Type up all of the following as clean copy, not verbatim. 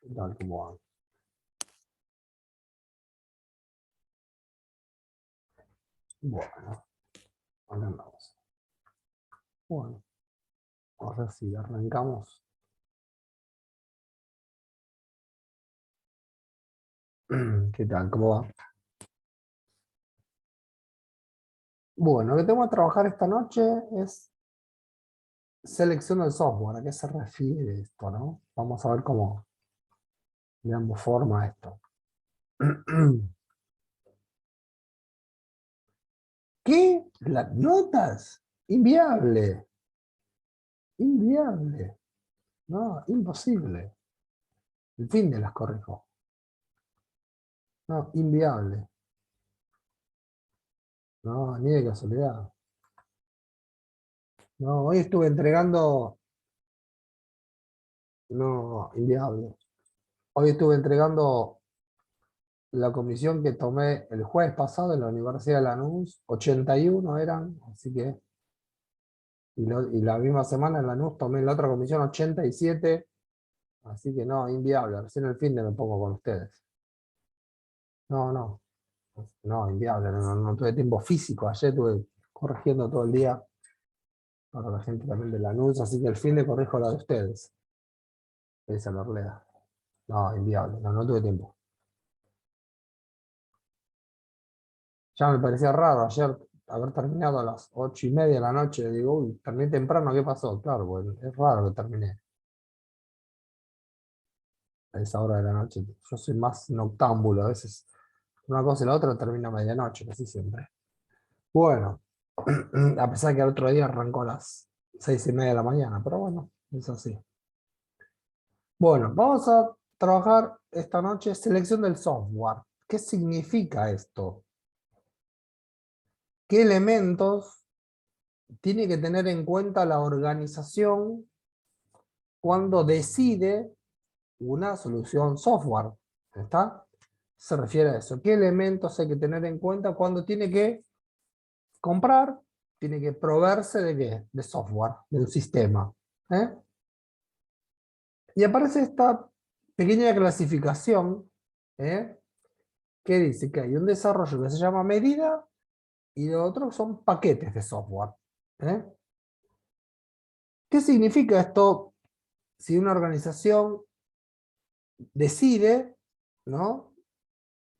¿Qué tal? ¿Cómo van? Bueno, acá andamos. Bueno, vamos a ver si arrancamos. ¿Qué tal? ¿Cómo va? Bueno, lo que tengo que trabajar esta noche es selección del software. ¿A qué se refiere esto, no? Vamos a ver cómo le damos forma a esto. ¿Qué? ¿Las notas? Inviable. Inviable. No, imposible. El fin de las corrijo. No, inviable. No, ni de casualidad. No, hoy estuve entregando. No, inviable. Hoy estuve entregando la comisión que tomé el jueves pasado en la Universidad de Lanús, 81 eran, así que, y la misma semana en Lanús tomé la otra comisión 87, así que no, inviable, recién el fin de me pongo con ustedes. No, no, no, inviable, no tuve tiempo físico, ayer estuve corrigiendo todo el día para la gente también de Lanús, así que el fin de corrijo la de ustedes. Esa la realidad. No, inviable, no tuve tiempo. Ya me parecía raro ayer haber terminado a las 8:30 de la noche. Digo, uy, terminé temprano, ¿qué pasó? Claro, bueno, es raro que terminé a esa hora de la noche. Yo soy más noctámbulo, a veces una cosa y la otra termina a medianoche, casi siempre. Bueno, a pesar de que el otro día arrancó a las 6:30 de la mañana, pero bueno, es así. Bueno, vamos a trabajar esta noche selección del software. ¿Qué significa esto? ¿Qué elementos tiene que tener en cuenta la organización cuando decide una solución software? ¿Está? Se refiere a eso. ¿Qué elementos hay que tener en cuenta cuando tiene que comprar? Tiene que proveerse de qué? De software, de un sistema. ¿Eh? Y aparece esta pequeña clasificación, ¿eh? Que dice que hay un desarrollo que se llama medida y de otro son paquetes de software. ¿Eh? ¿Qué significa esto si una organización decide, ¿no?,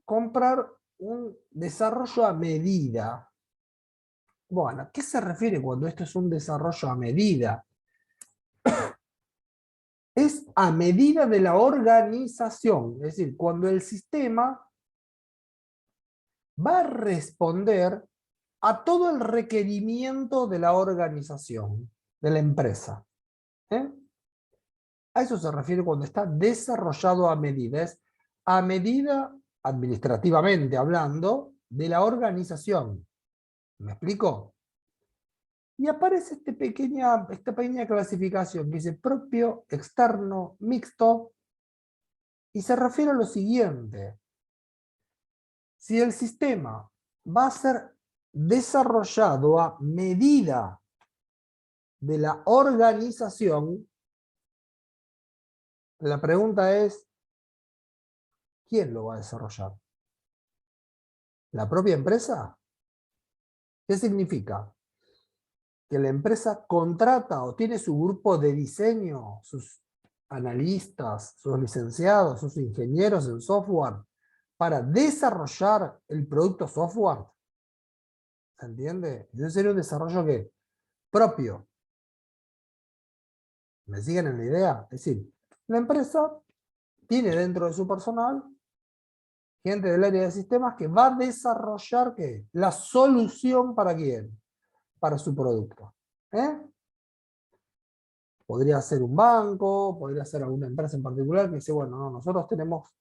comprar un desarrollo a medida? Bueno, ¿a qué se refiere cuando esto es un desarrollo a medida? Es a medida de la organización, es decir, cuando el sistema va a responder a todo el requerimiento de la organización, de la empresa. ¿Eh? A eso se refiere cuando está desarrollado a medida. Es a medida, administrativamente hablando, de la organización. ¿Me explico? Y aparece esta pequeña clasificación que dice propio, externo, mixto, y se refiere a lo siguiente. Si el sistema va a ser desarrollado a medida de la organización, la pregunta es, ¿quién lo va a desarrollar? ¿La propia empresa? ¿Qué significa? Que la empresa contrata o tiene su grupo de diseño, sus analistas, sus licenciados, sus ingenieros en software, para desarrollar el producto software. ¿Se entiende? Debe ser un desarrollo que propio. ¿Me siguen en la idea? Es decir, la empresa tiene dentro de su personal gente del área de sistemas que va a desarrollar ¿qué? La solución para quién, para su producto. ¿Eh? Podría ser un banco, podría ser alguna empresa en particular que dice, bueno, no, nosotros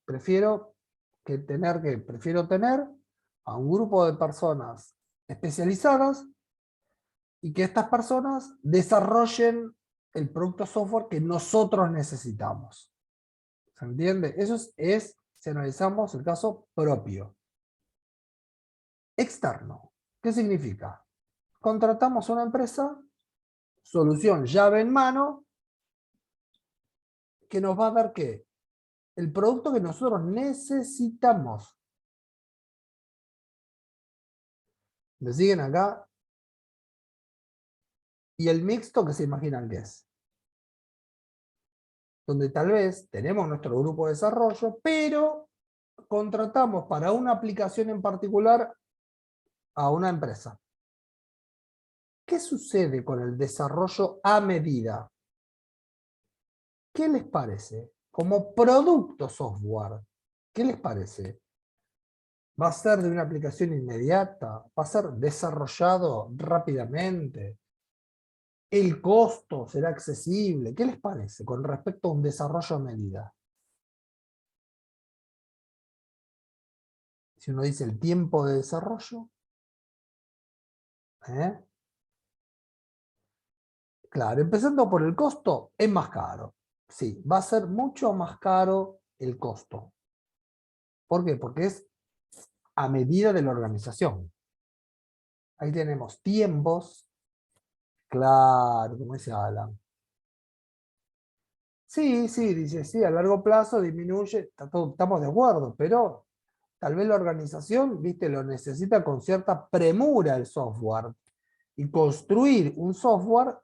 prefiero tener a un grupo de personas especializadas y que estas personas desarrollen el producto software que nosotros necesitamos. ¿Se entiende? Eso es si analizamos el caso propio. Externo. ¿Qué significa? Contratamos a una empresa, solución llave en mano, que nos va a dar ¿qué? el producto que nosotros necesitamos. ¿Me siguen acá? Y el mixto, ¿que se imaginan que es? Donde tal vez tenemos nuestro grupo de desarrollo, pero contratamos para una aplicación en particular a una empresa. ¿Qué sucede con el desarrollo a medida? ¿Qué les parece? Como producto software, ¿qué les parece? ¿Va a ser de una aplicación inmediata? ¿Va a ser desarrollado rápidamente? ¿El costo será accesible? ¿Qué les parece con respecto a un desarrollo a medida? Si uno dice el tiempo de desarrollo, ¿eh? Claro, empezando por el costo, es más caro. Sí, va a ser mucho más caro el costo. ¿Por qué? Porque es a medida de la organización. Ahí tenemos tiempos, claro, como dice Alan. Sí, sí, dice, sí, a largo plazo disminuye, estamos de acuerdo, pero tal vez la organización, viste, lo necesita con cierta premura el software. Y construir un software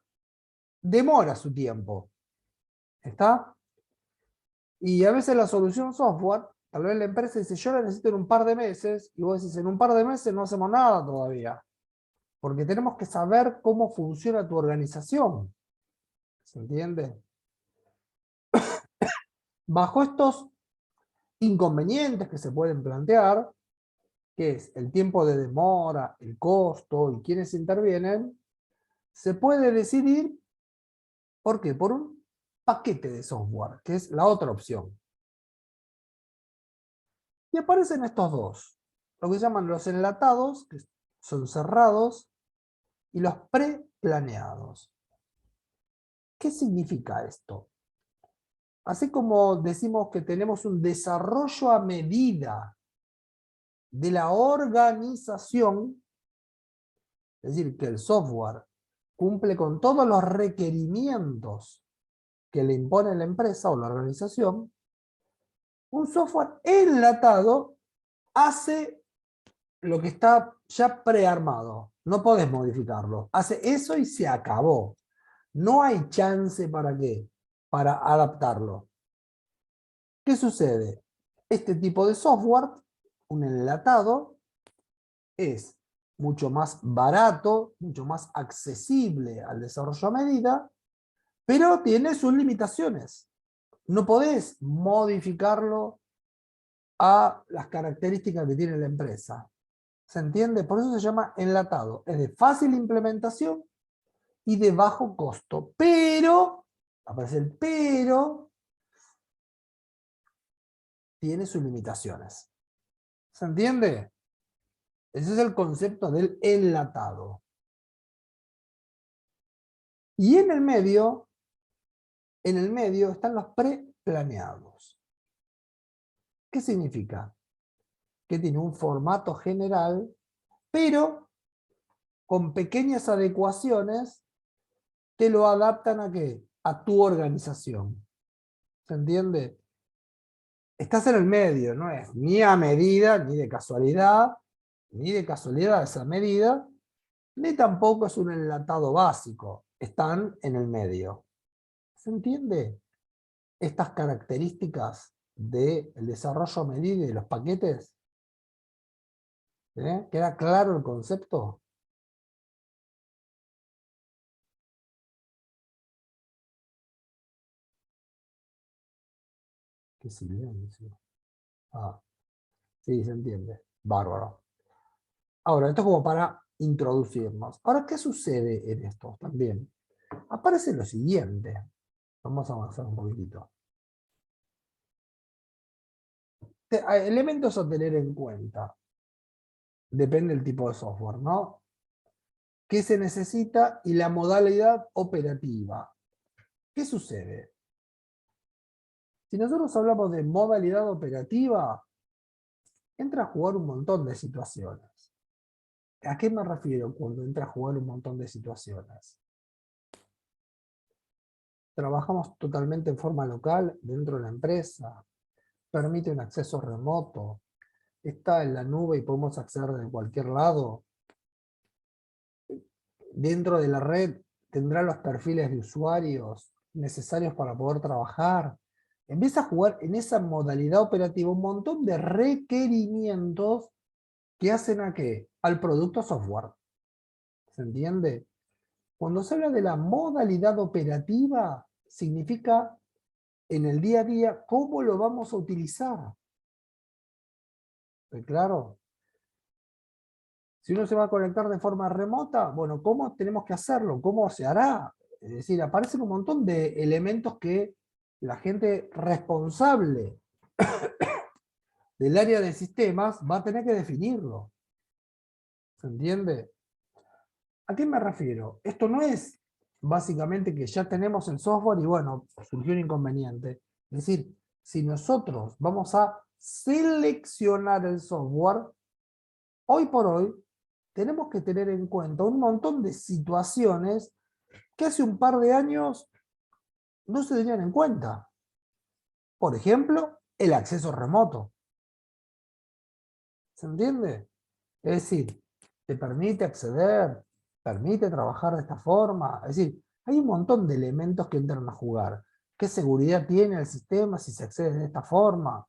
demora su tiempo. ¿Está? Y a veces la solución software, tal vez la empresa dice, yo la necesito en un par de meses, y vos decís, en un par de meses no hacemos nada todavía. Porque tenemos que saber cómo funciona tu organización. ¿Se entiende? Bajo estos inconvenientes que se pueden plantear, que es el tiempo de demora, el costo y quiénes intervienen, se puede decidir, ¿por qué? Por un paquete de software, que es la otra opción. Y aparecen estos dos, lo que se llaman los enlatados, que son cerrados, y los preplaneados. ¿Qué significa esto? Así como decimos que tenemos un desarrollo a medida de la organización, es decir, que el software cumple con todos los requerimientos que le impone la empresa o la organización, un software enlatado hace lo que está ya prearmado. No podés modificarlo. Hace eso y se acabó. No hay chance para qué, para adaptarlo. ¿Qué sucede? Este tipo de software, un enlatado, es mucho más barato, mucho más accesible al desarrollo a medida, pero tiene sus limitaciones. No podés modificarlo a las características que tiene la empresa. ¿Se entiende? Por eso se llama enlatado. Es de fácil implementación y de bajo costo. Pero, aparece el pero, tiene sus limitaciones. ¿Se entiende? Ese es el concepto del enlatado. Y en el medio están los preplaneados. ¿Qué significa? Que tiene un formato general, pero con pequeñas adecuaciones te lo adaptan ¿a qué? A tu organización. ¿Se entiende? Estás en el medio, no es ni a medida, ni de casualidad esa medida, ni tampoco es un enlatado básico. Están en el medio. ¿Se entiende? Estas características del desarrollo a medida y de los paquetes. ¿Queda claro el concepto? Qué silencio. Ah, sí, se entiende. Bárbaro. Ahora, esto es como para introducirnos. Ahora, ¿qué sucede en esto también? Aparece lo siguiente. Vamos a avanzar un poquitito. Elementos a tener en cuenta. Depende del tipo de software, ¿no? ¿Qué se necesita? Y la modalidad operativa. ¿Qué sucede? Si nosotros hablamos de modalidad operativa, entra a jugar un montón de situaciones. ¿A qué me refiero cuando entra a jugar un montón de situaciones? Trabajamos totalmente en forma local dentro de la empresa. permite un acceso remoto, está en la nube y podemos acceder de cualquier lado. Dentro de la red tendrá los perfiles de usuarios necesarios para poder trabajar. Empieza a jugar en esa modalidad operativa un montón de requerimientos que hacen a qué? Al producto software. ¿Se entiende? Cuando se habla de la modalidad operativa, significa en el día a día cómo lo vamos a utilizar. ¿Está claro? Si uno se va a conectar de forma remota, bueno, ¿cómo tenemos que hacerlo? ¿Cómo se hará? Es decir, aparecen un montón de elementos que la gente responsable del área de sistemas va a tener que definirlo. ¿Se entiende? ¿A qué me refiero? Esto no es básicamente que ya tenemos el software y bueno, surgió un inconveniente. Es decir, si nosotros vamos a seleccionar el software, hoy por hoy tenemos que tener en cuenta un montón de situaciones que hace un par de años no se tenían en cuenta. Por ejemplo, el acceso remoto. ¿Se entiende? Es decir, te permite acceder, permite trabajar de esta forma. Es decir, hay un montón de elementos que entran a jugar. ¿Qué seguridad tiene el sistema si se accede de esta forma?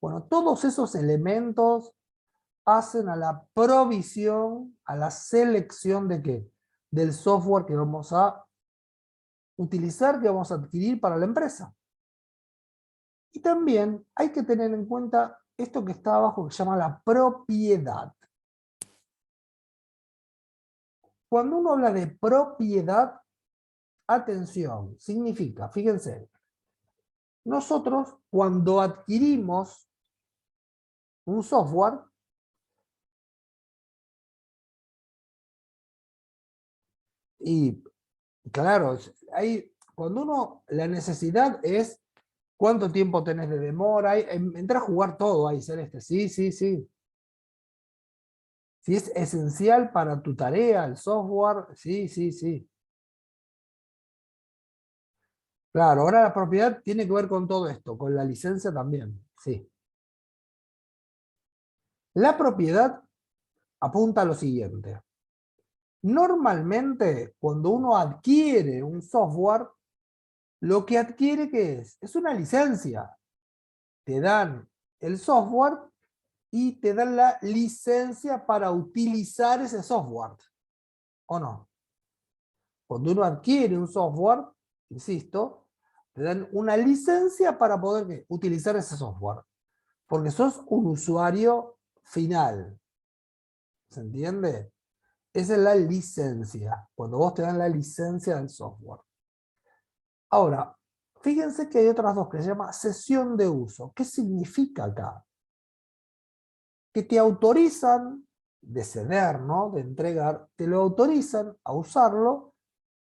Bueno, todos esos elementos hacen a la provisión, a la selección de qué? Del software que vamos a utilizar, que vamos a adquirir para la empresa. Y también hay que tener en cuenta esto que está abajo, que se llama la propiedad. Cuando uno habla de propiedad, atención, significa, fíjense, nosotros cuando adquirimos un software, y claro, cuando la necesidad es cuánto tiempo tenés de demora, entra a jugar todo ahí, Celeste, sí, sí, sí. Si es esencial para tu tarea, el software, sí, sí, sí. Claro, ahora la propiedad tiene que ver con todo esto, con la licencia también, sí. La propiedad apunta a lo siguiente. Normalmente, cuando uno adquiere un software, lo que adquiere, ¿qué es? Es una licencia. Te dan el software y te dan la licencia para utilizar ese software. ¿O no? Cuando uno adquiere un software, insisto, te dan una licencia para poder ¿qué? Utilizar ese software. Porque sos un usuario final. ¿Se entiende? Esa es la licencia. Cuando vos te dan la licencia del software. Ahora, fíjense que hay otras dos que se llama sesión de uso. ¿Qué significa acá? Que te autorizan de ceder, ¿no? De entregar, te lo autorizan a usarlo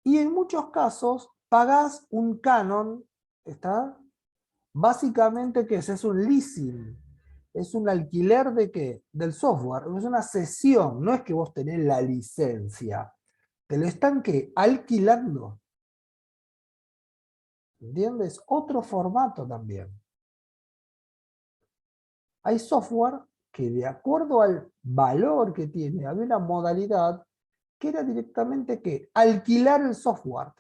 y en muchos casos pagás un canon, ¿está? Básicamente, ¿qué es? Es un leasing. Es un alquiler de qué? Del software. Es una cesión, no es que vos tenés la licencia. Te lo están ¿qué? Alquilando. ¿Entiendes? Otro formato también. Hay software que de acuerdo al valor que tiene, había una modalidad que era directamente que alquilar el software.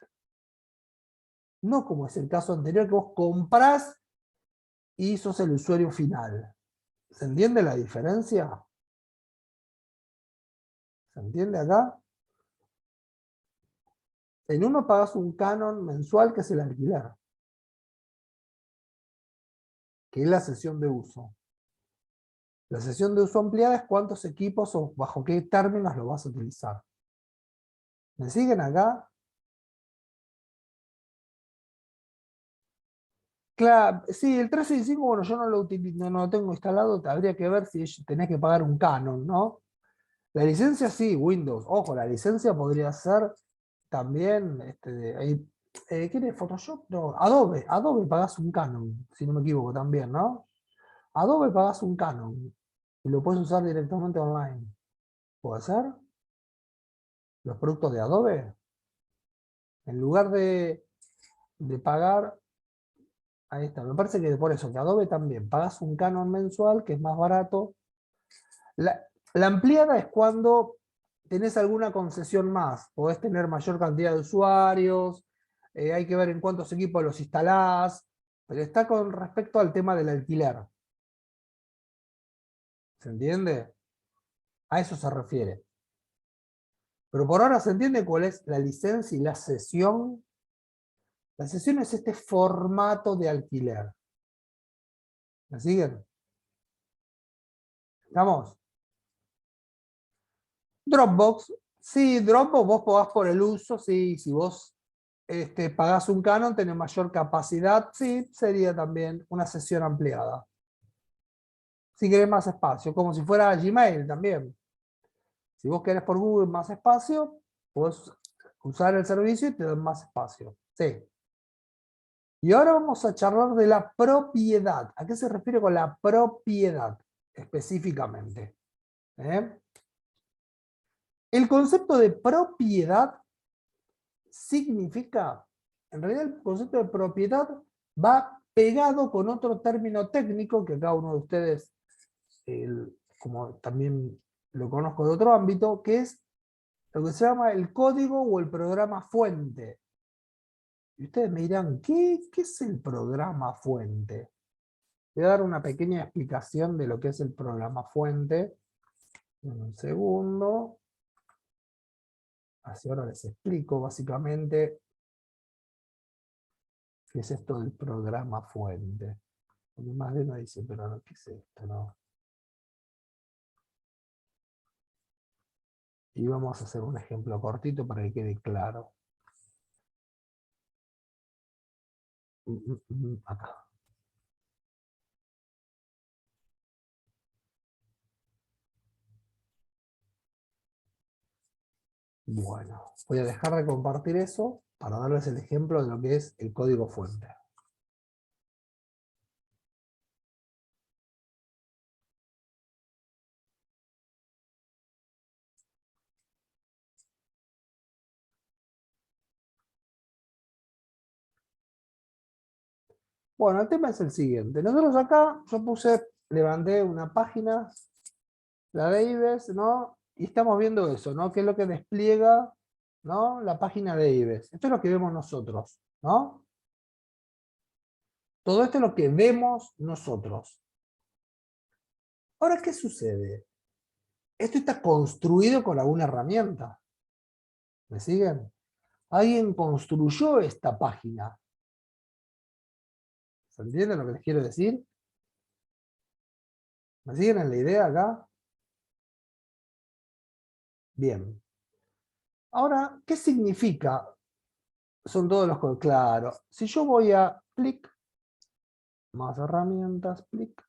No como es el caso anterior que vos comprás y sos el usuario final. ¿Se entiende la diferencia? ¿Se entiende acá? En uno pagas un canon mensual que es el alquiler, que es la sesión de uso. La sesión de uso ampliada es cuántos equipos o bajo qué términos lo vas a utilizar. ¿Me siguen acá? Claro, sí, el 365, bueno, yo no lo utilizo, no lo tengo instalado, habría que ver si tenés que pagar un canon, ¿no? La licencia sí, Windows. Ojo, la licencia podría ser también, ¿quién es Photoshop? No, Adobe. Adobe pagás un canon, si no me equivoco también, ¿no? Adobe pagás un canon y lo puedes usar directamente online. ¿Puede ser? Los productos de Adobe. En lugar de pagar Ahí está, me parece que por eso, que Adobe también, pagas un canon mensual que es más barato. La ampliada es cuando tenés alguna concesión más, podés tener mayor cantidad de usuarios, hay que ver en cuántos equipos los instalás, pero está con respecto al tema del alquiler. ¿Se entiende? A eso se refiere. Pero por ahora se entiende cuál es la licencia y la cesión. La cesión es este formato de alquiler. ¿Me siguen? ¿Estamos? Dropbox. Sí, Dropbox vos pagás por el uso, sí, si vos pagás un canon, tenés mayor capacidad, sí, sería también una sesión ampliada. Si querés más espacio, como si fuera Gmail también. Si vos querés por Google más espacio, podés usar el servicio y te dan más espacio. Sí. Y ahora vamos a charlar de la propiedad. ¿A qué se refiere con la propiedad específicamente? El concepto de propiedad significa, en realidad el concepto de propiedad va pegado con otro término técnico que cada uno de ustedes, como también lo conozco de otro ámbito, que es lo que se llama el código o el programa fuente. Y ustedes me dirán, ¿qué es el programa fuente? Voy a dar una pequeña explicación de lo que es el programa fuente. Un segundo. Así ahora les explico básicamente qué es esto del programa fuente. Porque más de uno dice, pero no, ¿qué es esto? No. Y vamos a hacer un ejemplo cortito para que quede claro. Acá. Bueno, voy a dejar de compartir eso para darles el ejemplo de lo que es el código fuente. Bueno, el tema es el siguiente. Nosotros acá, yo levanté una página, la de Ives, ¿no? Y estamos viendo eso, ¿no? ¿Qué es lo que despliega, ¿no? La página de Ives. Esto es lo que vemos nosotros, ¿no? Todo esto es lo que vemos nosotros. Ahora, ¿qué sucede? Esto está construido con alguna herramienta. ¿Me siguen? Alguien construyó esta página. ¿Se entiende lo que les quiero decir? ¿Me siguen en la idea acá? Bien. Ahora, ¿qué significa? Son todos los códigos. Claro. Si yo voy a clic, más herramientas, clic,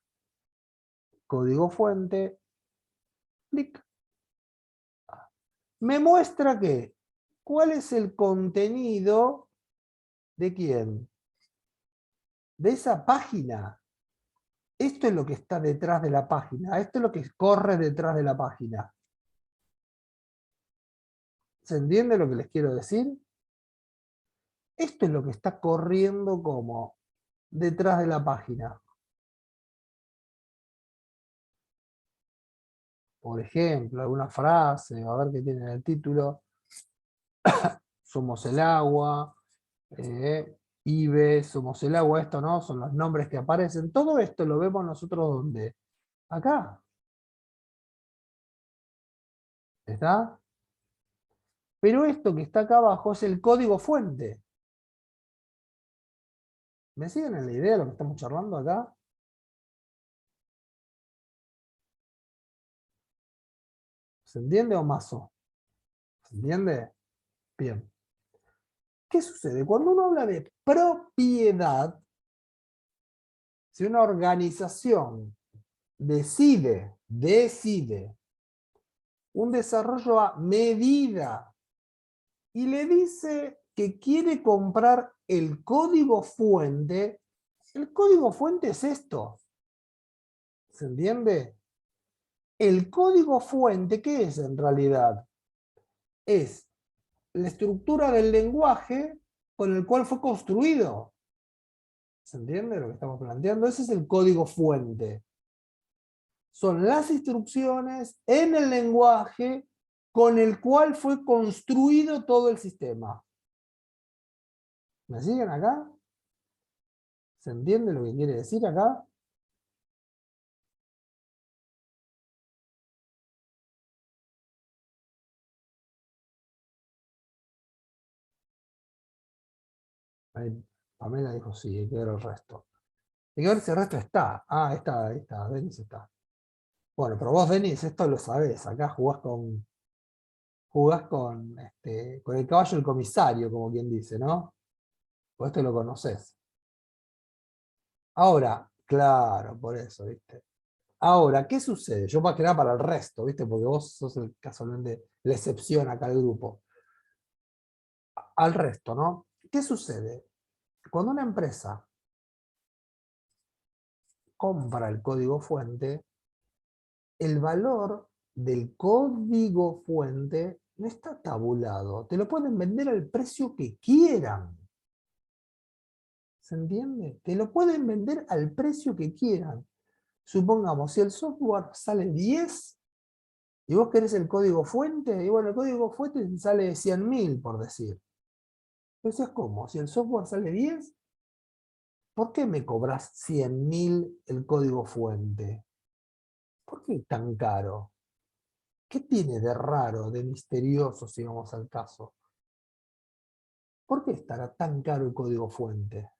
código fuente, clic, me muestra que, ¿cuál es el contenido de quién? De esa página. Esto es lo que está detrás de la página. Esto es lo que corre detrás de la página. ¿Se entiende lo que les quiero decir? Esto es lo que está corriendo como detrás de la página. Por ejemplo, alguna frase, a ver qué tiene en el título. Somos el agua, IBE, somos el agua, esto no, son los nombres que aparecen. Todo esto lo vemos nosotros ¿dónde? Acá. ¿Está? Pero esto que está acá abajo es el código fuente. ¿Me siguen en la idea de lo que estamos charlando acá? ¿Se entiende o mazo? ¿Se entiende? Bien. ¿Qué sucede? Cuando uno habla de propiedad, si una organización decide un desarrollo a medida y le dice que quiere comprar el código fuente es esto. ¿Se entiende? El código fuente, ¿qué es en realidad? Es la estructura del lenguaje con el cual fue construido. ¿Se entiende lo que estamos planteando? Ese es el código fuente. Son las instrucciones en el lenguaje con el cual fue construido todo el sistema. ¿Me siguen acá? ¿Se entiende lo que quiere decir acá? Ahí Pamela dijo sí, hay que ver el resto. Hay que ver si el resto está. Ah, ahí está, Denis está. Bueno, pero vos, Denis, esto lo sabés. Acá jugás con el caballo del comisario, como quien dice, ¿no? Vos esto lo conocés. Ahora, claro, por eso, ¿viste? Ahora, ¿qué sucede? Yo más que nada para el resto, ¿viste? Porque vos sos casualmente la excepción acá del grupo. Al resto, ¿no? ¿Qué sucede? Cuando una empresa compra el código fuente, el valor del código fuente no está tabulado. Te lo pueden vender al precio que quieran. ¿Se entiende? Te lo pueden vender al precio que quieran. Supongamos, si el software sale 10 y vos querés el código fuente, y bueno, el código fuente sale 100.000, por decir. Entonces, ¿cómo? Si el software sale 10, ¿por qué me cobras 100.000 el código fuente? ¿Por qué tan caro? ¿Qué tiene de raro, de misterioso, si vamos al caso? ¿Por qué estará tan caro el código fuente?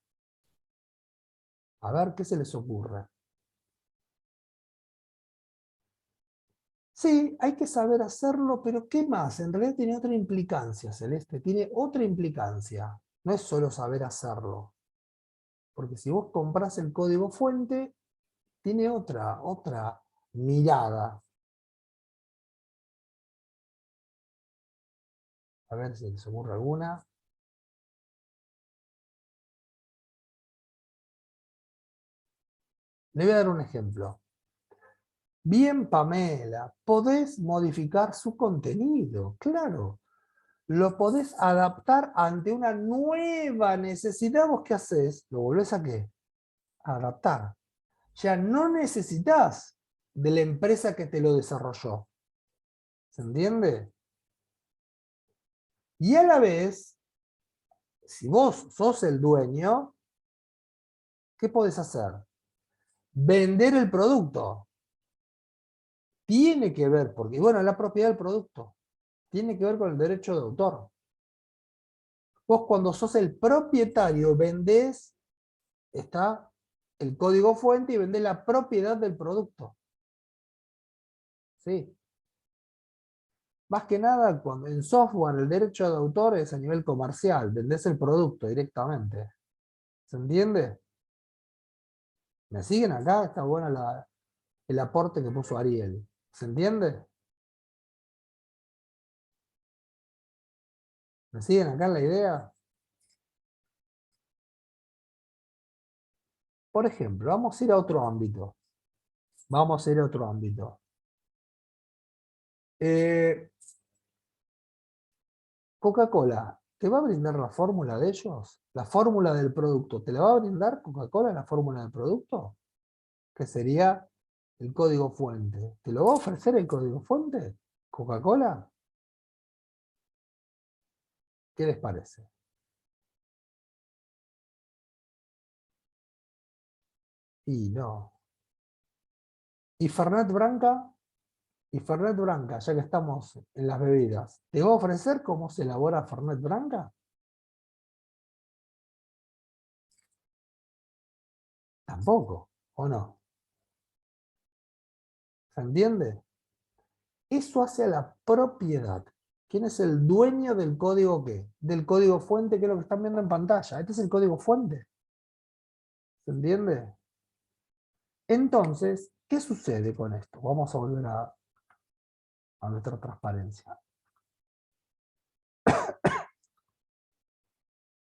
A ver, ¿qué se les ocurre? Sí, hay que saber hacerlo, pero ¿qué más? En realidad tiene otra implicancia, Celeste, tiene otra implicancia. No es solo saber hacerlo. Porque si vos comprás el código fuente, tiene otra mirada. A ver si les ocurre alguna. Le voy a dar un ejemplo. Bien, Pamela, podés modificar su contenido, claro. Lo podés adaptar ante una nueva necesidad. ¿Vos qué haces? ¿Lo volvés a qué? A adaptar. Ya no necesitas de la empresa que te lo desarrolló. ¿Se entiende? Y a la vez, si vos sos el dueño, ¿qué podés hacer? Vender el producto. Tiene que ver, porque bueno, la propiedad del producto tiene que ver con el derecho de autor. Vos cuando sos el propietario vendés, está el código fuente y vendés la propiedad del producto. ¿Sí? Más que nada, cuando en software el derecho de autor es a nivel comercial, vendés el producto directamente. ¿Se entiende? ¿Me siguen acá? Está bueno el aporte que puso Ariel. ¿Se entiende? ¿Me siguen acá en la idea? Por ejemplo, vamos a ir a otro ámbito. Vamos a ir a otro ámbito. Coca-Cola, ¿te va a brindar la fórmula de ellos? ¿La fórmula del producto? ¿Te la va a brindar Coca-Cola la fórmula del producto? Que sería el código fuente. ¿Te lo va a ofrecer el código fuente? ¿Coca-Cola? ¿Qué les parece? Y no. ¿Y Fernet Branca? ¿Y Fernet Branca, ya que estamos en las bebidas, te va a ofrecer cómo se elabora Fernet Branca? Tampoco, ¿o no? ¿Se entiende? Eso hace a la propiedad. ¿Quién es el dueño del código qué? Del código fuente, que es lo que están viendo en pantalla. Este es el código fuente. ¿Se entiende? Entonces, ¿qué sucede con esto? Vamos a volver a nuestra transparencia.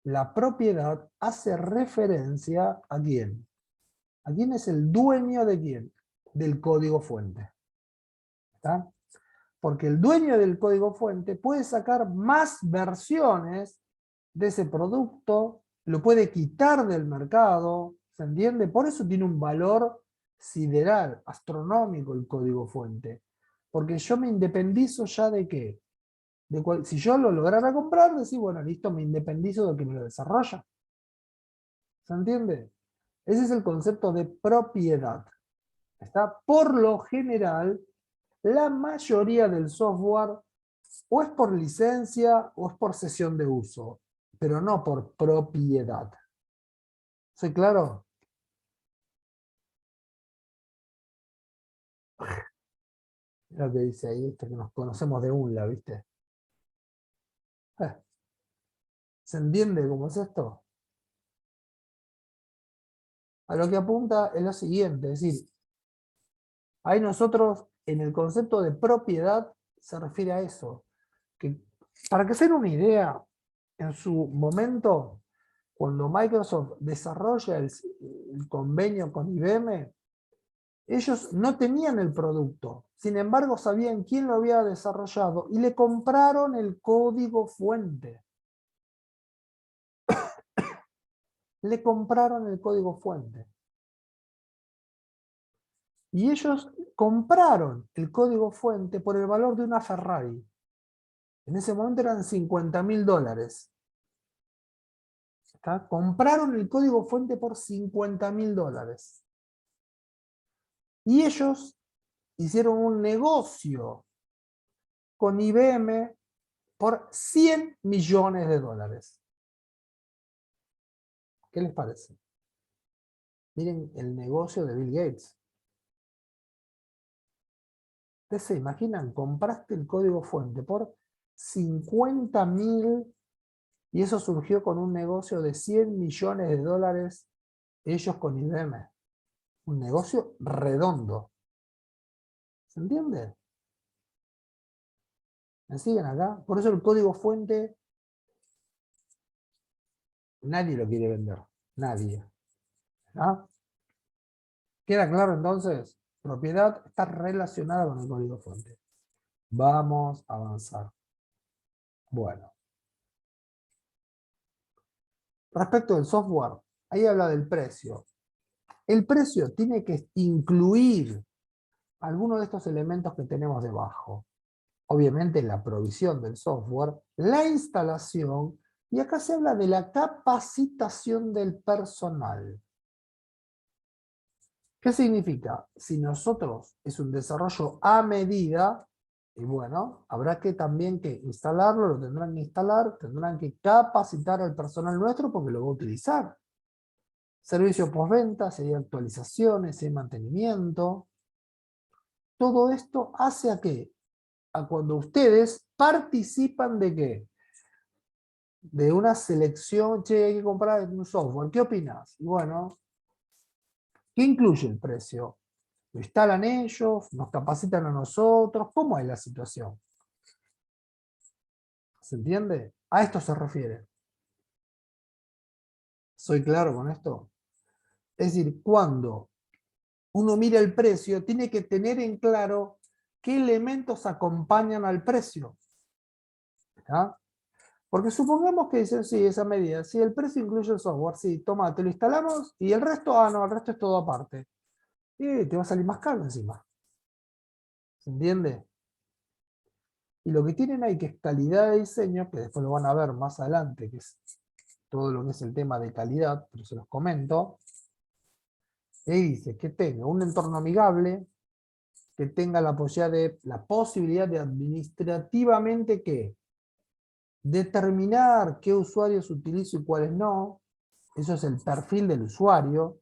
La propiedad hace referencia ¿a quién? ¿A quién es el dueño de quién? Del código fuente. ¿Está? Porque el dueño del código fuente puede sacar más versiones de ese producto, lo puede quitar del mercado, ¿se entiende? Por eso tiene un valor sideral, astronómico el código fuente. Porque yo me independizo ya de qué. Si yo lo lograra comprar, decir, bueno, listo, me independizo de que me lo desarrolla. ¿Se entiende? Ese es el concepto de propiedad. ¿Está? Por lo general, la mayoría del software o es por licencia o es por cesión de uso, pero no por propiedad. ¿Soy claro? Lo que dice ahí, que nos conocemos de UNLA, ¿viste? Eh, ¿Se entiende cómo es esto? A lo que apunta es lo siguiente, es decir, ahí nosotros en el concepto de propiedad se refiere a eso. Que, para que se den una idea, en su momento, cuando Microsoft desarrolla el convenio con IBM, ellos no tenían el producto, sin embargo sabían quién lo había desarrollado y le compraron el código fuente. Le compraron el código fuente. Y ellos compraron el código fuente por el valor de una Ferrari. En ese momento eran $50.000. Compraron el código fuente por $50.000. Y ellos hicieron un negocio con IBM por $100 millones. ¿Qué les parece? Miren el negocio de Bill Gates. ¿Ustedes se imaginan? Compraste el código fuente por 50.000 y eso surgió con un negocio de $100 millones, ellos con IBM. Un negocio redondo. ¿Se entiende? ¿Me siguen acá? Por eso el código fuente nadie lo quiere vender. Nadie. ¿Ah? ¿Queda claro entonces? Propiedad está relacionada con el código fuente. Vamos a avanzar. Bueno. Respecto del software, ahí habla del precio. El precio tiene que incluir algunos de estos elementos que tenemos debajo. Obviamente la provisión del software, la instalación, y acá se habla de la capacitación del personal. ¿Qué significa? Si nosotros es un desarrollo a medida, y bueno, habrá que también que instalarlo, lo tendrán que instalar, tendrán que capacitar al personal nuestro porque lo va a utilizar. Servicio postventa, si hay actualizaciones, si hay mantenimiento. Todo esto hace a qué? A cuando ustedes participan de qué? De una selección, che, hay que comprar un software, ¿qué opinas? Y bueno, ¿qué incluye el precio? ¿Lo instalan ellos? ¿Nos capacitan a nosotros? ¿Cómo es la situación? ¿Se entiende? A esto se refiere. ¿Soy claro con esto? Es decir, cuando uno mira el precio, tiene que tener en claro qué elementos acompañan al precio. ¿Ah? Porque supongamos que dicen, sí, esa medida, si el precio incluye el software, sí, toma, te lo instalamos y el resto, no, el resto es todo aparte. Y te va a salir más caro encima. ¿Se entiende? Y lo que tienen ahí que es calidad de diseño, que después lo van a ver más adelante, que es todo lo que es el tema de calidad, pero se los comento. Y dice que tenga un entorno amigable, que tenga la posibilidad de administrativamente que determinar qué usuarios utilizo y cuáles no. Eso es el perfil del usuario.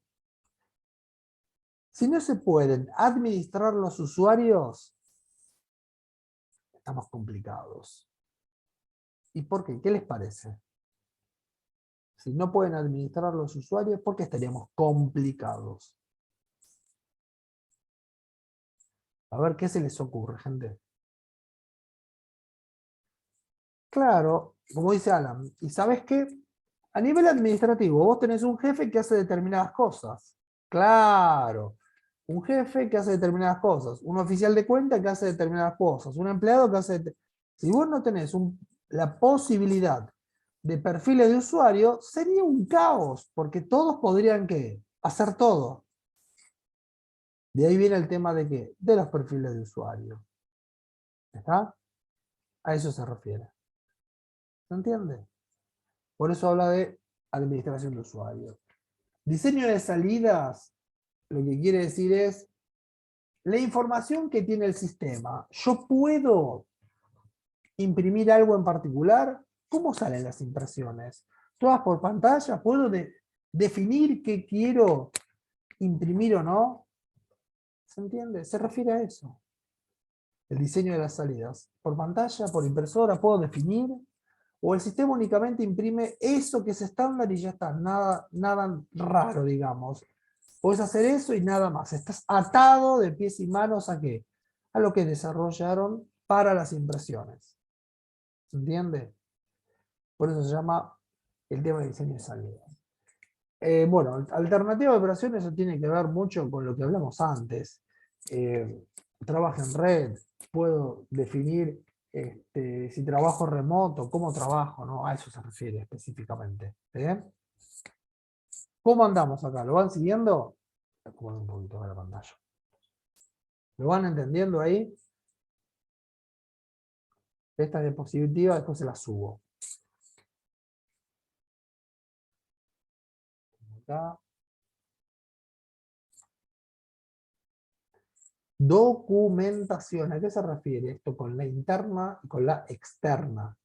Si no se pueden administrar los usuarios, estamos complicados. ¿Y por qué? ¿Qué les parece? Si no pueden administrar los usuarios, ¿por qué estaríamos complicados? A ver, ¿qué se les ocurre, gente? Claro, como dice Alan, ¿y sabes qué? A nivel administrativo, vos tenés un jefe que hace determinadas cosas. Claro, un jefe que hace determinadas cosas, un oficial de cuenta que hace determinadas cosas, un empleado que hace... Si vos no tenés la posibilidad de perfiles de usuario, sería un caos, porque todos podrían ¿qué? Hacer todo. De ahí viene el tema de ¿qué? De los perfiles de usuario. ¿Está? A eso se refiere. ¿Se entiende? Por eso habla de administración de usuario. Diseño de salidas, lo que quiere decir es la información que tiene el sistema. Yo puedo imprimir algo en particular. ¿Cómo salen las impresiones? ¿Todas por pantalla? ¿Puedo definir qué quiero imprimir o no? ¿Se entiende? Se refiere a eso. El diseño de las salidas. Por pantalla, por impresora, puedo definir. O el sistema únicamente imprime eso que es estándar y ya está. Nada, nada raro, digamos. Puedes hacer eso y nada más. Estás atado de pies y manos ¿a qué? A lo que desarrollaron para las impresiones. ¿Se entiende? Por eso se llama el tema de diseño de salida. Bueno, alternativa de operaciones, eso tiene que ver mucho con lo que hablamos antes. Trabajo en red, puedo definir si trabajo remoto, cómo trabajo, ¿no? A eso se refiere específicamente. ¿Cómo andamos acá? ¿Lo van siguiendo? Voy un poquito de la pantalla. ¿Lo van entendiendo ahí? Esta diapositiva después se la subo. Acá. Documentación. ¿A qué se refiere esto con la interna y con la externa?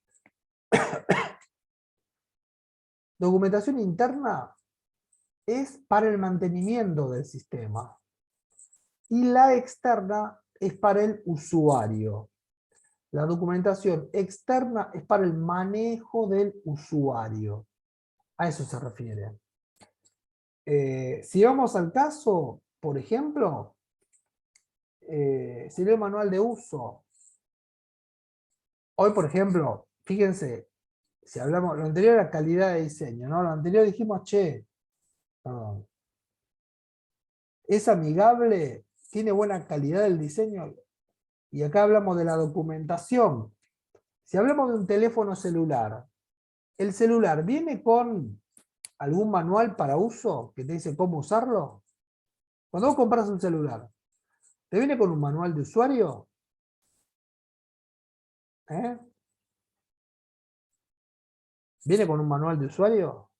Documentación interna es para el mantenimiento del sistema. Y la externa es para el usuario. La documentación externa es para el manejo del usuario. A eso se refiere. Si vamos al caso, por ejemplo, sería el manual de uso. Hoy, por ejemplo, fíjense, si hablamos, lo anterior era calidad de diseño, ¿no? Lo anterior dijimos, perdón, es amigable, tiene buena calidad del diseño, y acá hablamos de la documentación. Si hablamos de un teléfono celular, ¿el celular viene con algún manual para uso que te dice cómo usarlo? Cuando vos compras un celular, ¿te viene con un manual de usuario? ¿Eh? ¿Viene con un manual de usuario?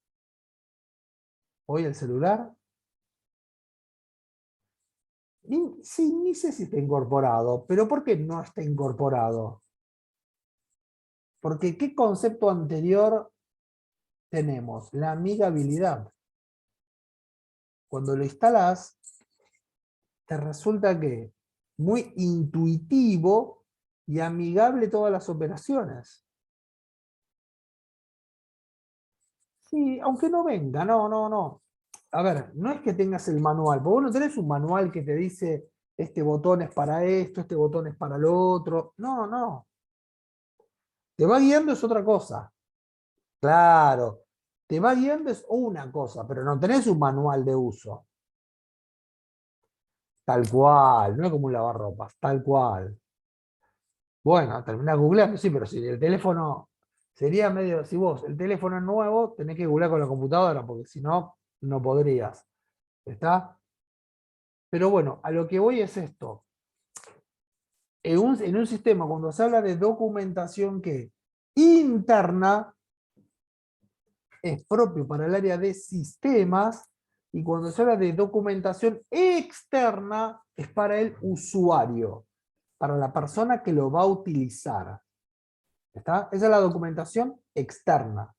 ¿Hoy el celular? Sí, ni sé si está incorporado, pero ¿por qué no está incorporado? Porque ¿qué concepto anterior tenemos? La amigabilidad. Cuando lo instalas, te resulta que muy intuitivo y amigable todas las operaciones. Sí, aunque no venga, no. A ver, no es que tengas el manual, porque vos no tenés un manual que te dice este botón es para esto, este botón es para lo otro. No. Te va guiando es otra cosa. Claro, te va guiando es una cosa, pero no tenés un manual de uso. Tal cual, no es como un lavarropas, tal cual. Bueno, terminás googleando, sí, pero si el teléfono sería medio, si vos el teléfono es nuevo, tenés que googlear con la computadora, porque si no, no podrías. ¿Está? Pero bueno, a lo que voy es esto. En un sistema, cuando se habla de documentación que interna, es propio para el área de sistemas, y cuando se habla de documentación externa, es para el usuario, para la persona que lo va a utilizar. ¿Está? Esa es la documentación externa.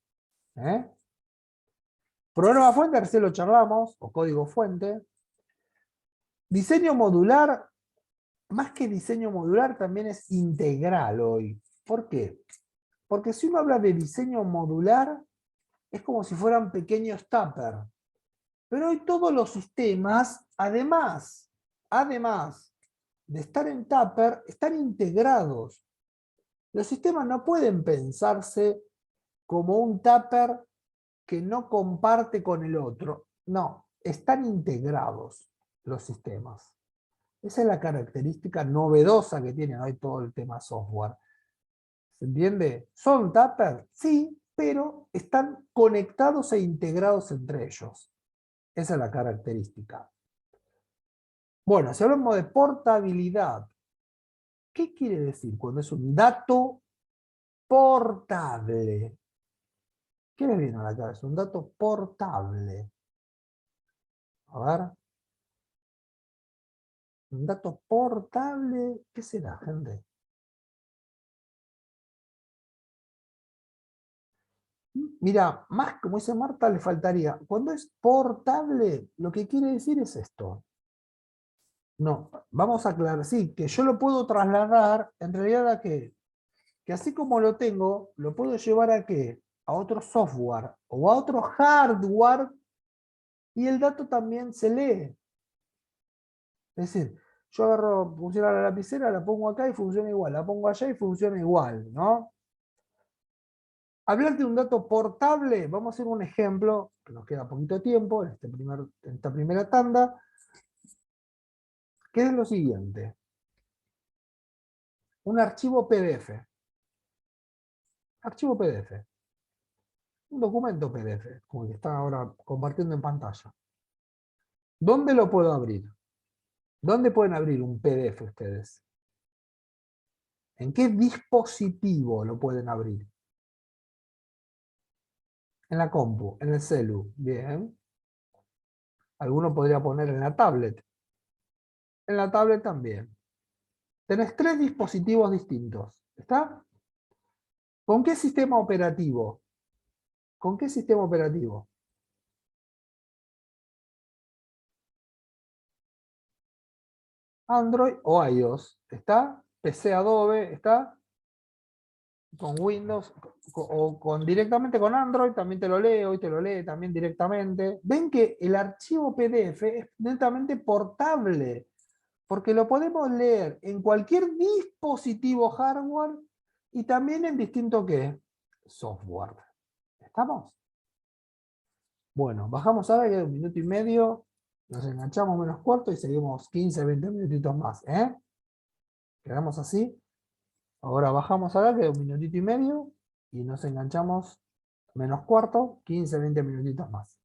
Programa fuente, recién lo charlamos, o código fuente. Diseño modular, más que diseño modular, también es integral hoy. ¿Por qué? Porque si uno habla de diseño modular, es como si fueran pequeños tupper. Pero hoy todos los sistemas, además de estar en tupper, están integrados. Los sistemas no pueden pensarse como un tupper que no comparte con el otro. No, están integrados los sistemas. Esa es la característica novedosa que tiene hoy todo el tema software. ¿Se entiende? ¿Son tuppers? Sí, pero están conectados e integrados entre ellos. Esa es la característica. Bueno, si hablamos de portabilidad, ¿qué quiere decir cuando es un dato portable? ¿Qué le viene a la cabeza? Un dato portable. A ver. Un dato portable, ¿qué será, gente? Mira, más como dice Marta, le faltaría. Cuando es portable, lo que quiere decir es esto. No, vamos a aclarar, sí, que yo lo puedo trasladar en realidad a qué. Que así como lo tengo, lo puedo llevar a qué, a otro software o a otro hardware y el dato también se lee. Es decir, yo agarro, funciona la lapicera, la pongo acá y funciona igual, la pongo allá y funciona igual, ¿no? Hablar de un dato portable, vamos a hacer un ejemplo, que nos queda poquito tiempo en esta primera tanda, que es lo siguiente. Un archivo PDF. Archivo PDF. Un documento PDF, como el que está ahora compartiendo en pantalla. ¿Dónde lo puedo abrir? ¿Dónde pueden abrir un PDF ustedes? ¿En qué dispositivo lo pueden abrir? En la compu, en el celu. Bien. Alguno podría poner en la tablet. En la tablet también. Tenés 3 dispositivos distintos. ¿Está? ¿Con qué sistema operativo? ¿Con qué sistema operativo? Android o iOS. ¿Está? PC Adobe, ¿está? Con Windows o directamente con Android, también te lo leo y te lo lee también directamente. Ven que el archivo PDF es netamente portable, porque lo podemos leer en cualquier dispositivo hardware y también en distinto ¿qué? Software. ¿Estamos? Bueno, bajamos ahora, queda 1 minuto y medio, nos enganchamos menos cuarto y seguimos 15, 20 minutitos más. Quedamos así. Ahora bajamos acá, queda 1 minutito y medio y nos enganchamos menos cuarto, 15, 20 minutitos más.